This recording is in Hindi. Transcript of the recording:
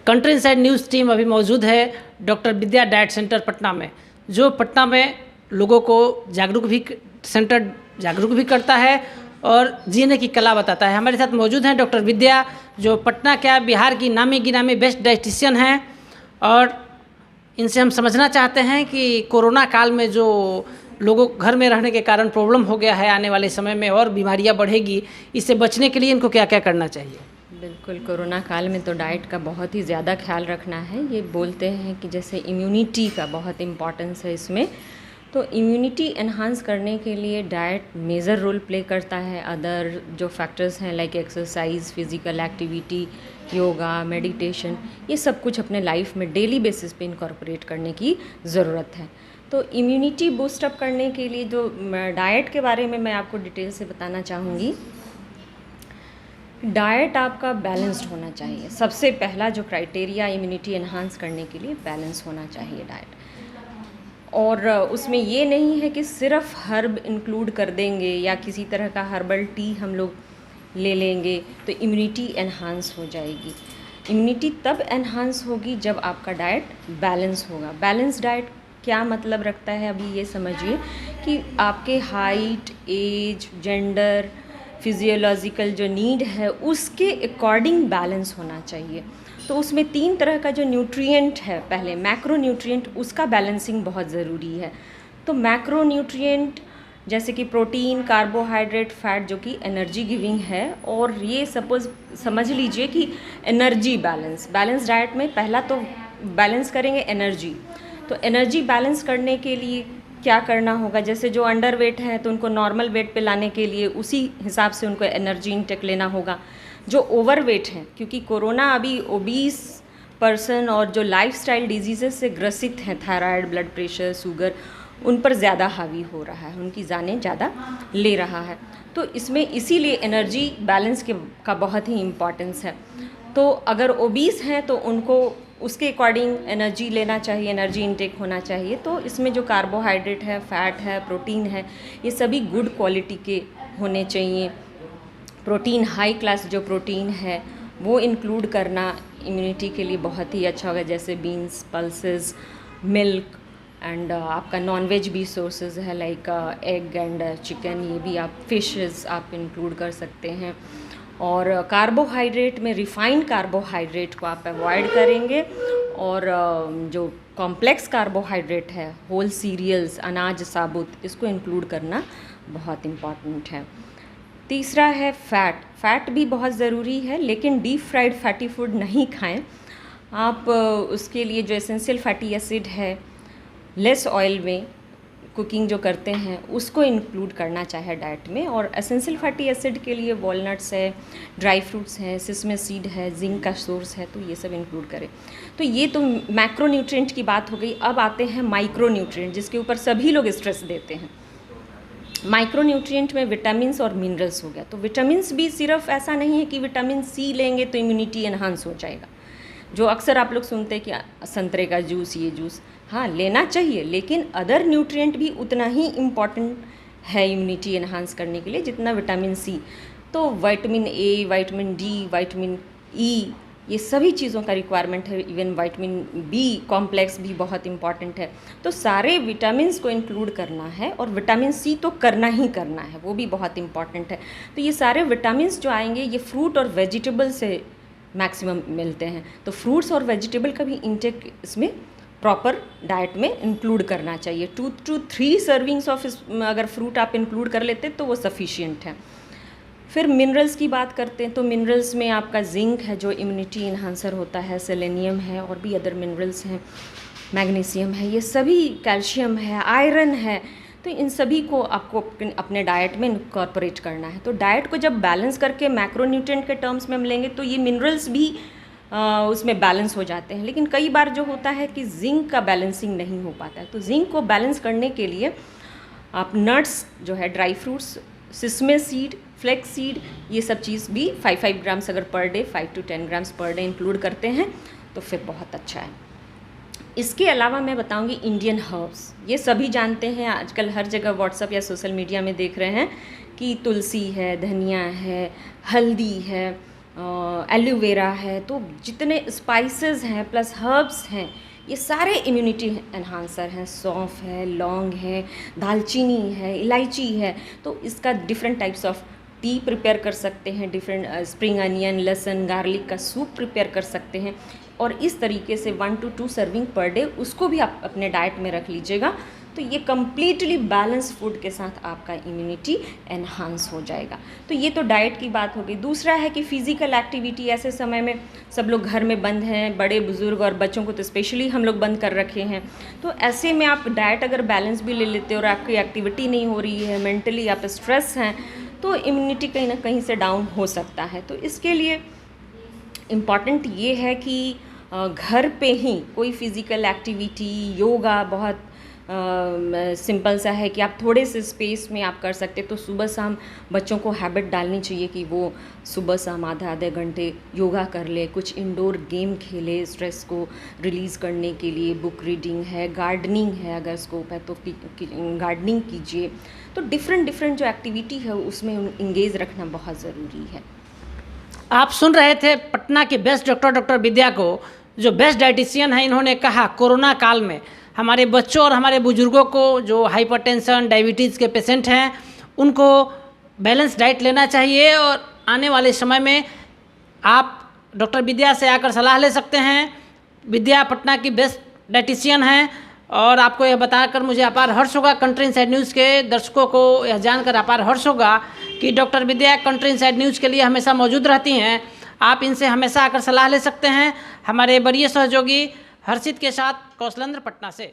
कंट्री इनसाइड न्यूज़ टीम अभी मौजूद है डॉक्टर विद्या डाइट सेंटर पटना में, जो पटना में लोगों को जागरूक भी करता है और जीने की कला बताता है। हमारे साथ मौजूद हैं डॉक्टर विद्या, जो पटना क्या बिहार की नामी गिनामी बेस्ट डाइटिशियन हैं, और इनसे हम समझना चाहते हैं कि कोरोना काल में जो लोगों घर में रहने के कारण प्रॉब्लम हो गया है, आने वाले समय में और बीमारियां बढ़ेगी, इससे बचने के लिए इनको क्या क्या करना चाहिए। बिल्कुल, कोरोना काल में तो डाइट का बहुत ही ज़्यादा ख्याल रखना है। ये बोलते हैं कि जैसे इम्यूनिटी का बहुत इम्पॉर्टेंस है इसमें, तो इम्यूनिटी एनहांस करने के लिए डाइट मेजर रोल प्ले करता है। अदर जो फैक्टर्स हैं like exercise, physical activity, yoga, meditation, ये सब कुछ अपने लाइफ में डेली बेसिस पे इनकॉर्पोरेट करने की ज़रूरत है। तो इम्यूनिटी बूस्ट अप करने के लिए जो डाइट के बारे में मैं आपको डिटेल से बताना चाहूँगी। डाइट आपका बैलेंस्ड होना चाहिए। सबसे पहला जो क्राइटेरिया इम्यूनिटी एनहांस करने के लिए, बैलेंस होना चाहिए डाइट। और उसमें ये नहीं है कि सिर्फ हर्ब इंक्लूड कर देंगे या किसी तरह का हर्बल टी हम लोग ले लेंगे तो इम्यूनिटी एनहांस हो जाएगी। इम्यूनिटी तब एनहांस होगी जब आपका डाइट बैलेंस होगा। बैलेंस डाइट क्या मतलब रखता है, अभी ये समझिए कि आपके हाइट, एज, जेंडर, फिजियोलॉजिकल जो नीड है उसके अकॉर्डिंग बैलेंस होना चाहिए। तो उसमें 3 तरह का जो न्यूट्रिएंट है, पहले मैक्रो न्यूट्रिएंट, उसका बैलेंसिंग बहुत ज़रूरी है। तो मैक्रो न्यूट्रिएंट जैसे कि प्रोटीन, कार्बोहाइड्रेट, फैट जो कि एनर्जी गिविंग है, और ये सपोज समझ लीजिए कि एनर्जी बैलेंस डाइट में पहला तो बैलेंस करेंगे एनर्जी। तो एनर्जी बैलेंस करने के लिए क्या करना होगा, जैसे जो अंडर वेट है तो उनको नॉर्मल वेट पे लाने के लिए उसी हिसाब से उनको एनर्जी इंटेक लेना होगा। जो ओवर वेट हैं, क्योंकि कोरोना अभी ओबीस पर्सन और जो लाइफस्टाइल डिजीज़ेस से ग्रसित हैं, थायराइड, ब्लड प्रेशर, शुगर, उन पर ज़्यादा हावी हो रहा है, उनकी जानें ज़्यादा ले रहा है। तो इसमें इसीलिए एनर्जी बैलेंस का बहुत ही इम्पॉर्टेंस है। तो अगर ओबीस हैं तो उनको उसके अकॉर्डिंग एनर्जी लेना चाहिए, एनर्जी इनटेक होना चाहिए। तो इसमें जो कार्बोहाइड्रेट है, फैट है, प्रोटीन है, ये सभी गुड क्वालिटी के होने चाहिए। प्रोटीन, हाई क्लास जो प्रोटीन है वो इंक्लूड करना इम्यूनिटी के लिए बहुत ही अच्छा होगा, जैसे बीन्स, पल्सेस, मिल्क, एंड आपका नॉनवेज भी सोर्सेज है लाइक एग एंड चिकन, ये भी आप फिशेस आप इंक्लूड कर सकते हैं। और कार्बोहाइड्रेट में रिफाइंड कार्बोहाइड्रेट को आप अवॉइड करेंगे, और जो कॉम्प्लेक्स कार्बोहाइड्रेट है, होल सीरियल्स, अनाज साबुत, इसको इंक्लूड करना बहुत इम्पॉर्टेंट है। तीसरा है फैट भी बहुत ज़रूरी है, लेकिन डीप फ्राइड फैटी फूड नहीं खाएं आप। उसके लिए जो एसेंशियल फैटी एसिड है, लेस ऑयल में कुकिंग जो करते हैं उसको इंक्लूड करना चाहे डाइट में। और एसेंशियल फैटी एसिड के लिए वॉलनट्स है, ड्राई फ्रूट्स हैं, सिसमे सीड है, जिंक का सोर्स है, तो ये सब इंक्लूड करें। तो ये तो मैक्रो न्यूट्रिएंट की बात हो गई। अब आते हैं माइक्रो न्यूट्रिएंट, जिसके ऊपर सभी लोग स्ट्रेस देते हैं। माइक्रो न्यूट्रिएंट में विटामिन्स और मिनरल्स हो गया। तो विटामिन्स भी सिर्फ ऐसा नहीं है कि विटामिन सी लेंगे तो इम्यूनिटी एनहांस हो जाएगा, जो अक्सर आप लोग सुनते हैं कि संतरे का जूस, ये जूस, हाँ लेना चाहिए, लेकिन अदर न्यूट्रिएंट भी उतना ही इम्पॉर्टेंट है इम्यूनिटी एनहांस करने के लिए जितना विटामिन सी। तो vitamin A, vitamin D, vitamin E, ये सभी चीज़ों का रिक्वायरमेंट है। इवन विटामिन बी कॉम्प्लेक्स भी बहुत इम्पॉर्टेंट है। तो सारे विटामिन्स को इंक्लूड करना है, और विटामिन सी तो करना ही करना है, वो भी बहुत इम्पॉर्टेंट है। तो ये सारे विटामिन्स जो आएंगे ये फ्रूट और वेजिटेबल से मैक्सिमम मिलते हैं। तो फ्रूट्स और वेजिटेबल का भी इंटेक इसमें प्रॉपर डाइट में इंक्लूड करना चाहिए। 2 to 3 सर्विंग्स ऑफ अगर फ्रूट आप इंक्लूड कर लेते तो वो सफिशिएंट है। फिर मिनरल्स की बात करते हैं, तो मिनरल्स में आपका जिंक है जो इम्यूनिटी इन्हांसर होता है, सेलेनियम है, और भी अदर मिनरल्स हैं, मैग्नीशियम है, ये सभी, कैल्शियम है, आयरन है। तो इन सभी को आपको अपने डाइट में इनकॉर्पोरेट करना है। तो डाइट को जब बैलेंस करके मैक्रोन्यूट्रिएंट के टर्म्स में हम लेंगे तो ये मिनरल्स भी उसमें बैलेंस हो जाते हैं। लेकिन कई बार जो होता है कि जिंक का बैलेंसिंग नहीं हो पाता है। तो जिंक को बैलेंस करने के लिए आप नट्स जो है, dry fruits, sesame seed, flax seed, ये सब चीज़ भी 5 ग्राम्स अगर per day, 5 to 10 grams per day include करते हैं तो फिर बहुत अच्छा है। इसके अलावा मैं बताऊंगी इंडियन हर्ब्स। ये सभी जानते हैं, आजकल हर जगह व्हाट्सएप या सोशल मीडिया में देख रहे हैं कि तुलसी है, धनिया है, हल्दी है, एलोवेरा है, तो जितने स्पाइसेस हैं प्लस हर्ब्स हैं, ये सारे इम्यूनिटी एनहांसर हैं। सौंफ है, लौंग है, दालचीनी है, इलायची है, तो इसका different types of T prepare कर सकते हैं, डिफरेंट स्प्रिंग अनियन, लहसुन, गार्लिक का सूप प्रिपेयर कर सकते हैं। और इस तरीके से 1 to 2 सर्विंग पर डे उसको भी आप अपने डाइट में रख लीजिएगा, तो ये कम्प्लीटली बैलेंस फूड के साथ आपका इम्यूनिटी एनहांस हो जाएगा। तो ये तो डाइट की बात हो गई। दूसरा है कि फ़िज़िकल एक्टिविटी, ऐसे समय में सब लोग घर में बंद हैं, बड़े बुज़ुर्ग और बच्चों को तो स्पेशली हम लोग बंद कर रखे हैं, तो ऐसे में आप डाइट अगर बैलेंस भी ले लेते हो और आपकी एक्टिविटी नहीं हो रही है, मेंटली आप स्ट्रेस हैं, तो इम्यूनिटी कहीं ना कहीं से डाउन हो सकता है। तो इसके लिए इम्पॉर्टेंट ये है कि घर पे ही कोई फिज़िकल एक्टिविटी, योगा बहुत सिंपल सा है कि आप थोड़े से स्पेस में आप कर सकते। तो सुबह शाम बच्चों को हैबिट डालनी चाहिए कि वो सुबह शाम आधे घंटे योगा कर ले, कुछ इंडोर गेम खेले स्ट्रेस को रिलीज़ करने के लिए। बुक रीडिंग है, गार्डनिंग है, अगर स्कोप है तो गार्डनिंग कीजिए। तो डिफरेंट जो एक्टिविटी है उसमें इंगेज रखना बहुत ज़रूरी है। आप सुन रहे थे पटना के बेस्ट डॉक्टर विद्या को, जो बेस्ट डाइटिशियन है। इन्होंने कहा कोरोना काल में हमारे बच्चों और हमारे बुजुर्गों को जो हाइपरटेंशन, डायबिटीज़ के पेशेंट हैं, उनको बैलेंस डाइट लेना चाहिए। और आने वाले समय में आप डॉक्टर विद्या से आकर सलाह ले सकते हैं। विद्या पटना की बेस्ट डाइटिशियन हैं और आपको यह बताकर मुझे अपार हर्ष होगा, कंट्री इनसाइड न्यूज़ के दर्शकों को यह जानकर अपार हर्ष होगा कि डॉक्टर विद्या कंट्री इनसाइड न्यूज़ के लिए हमेशा मौजूद रहती हैं। आप इनसे हमेशा आकर सलाह ले सकते हैं। हमारे वरीय सहयोगी हर्षित के साथ कौशलेंद्र, पटना से।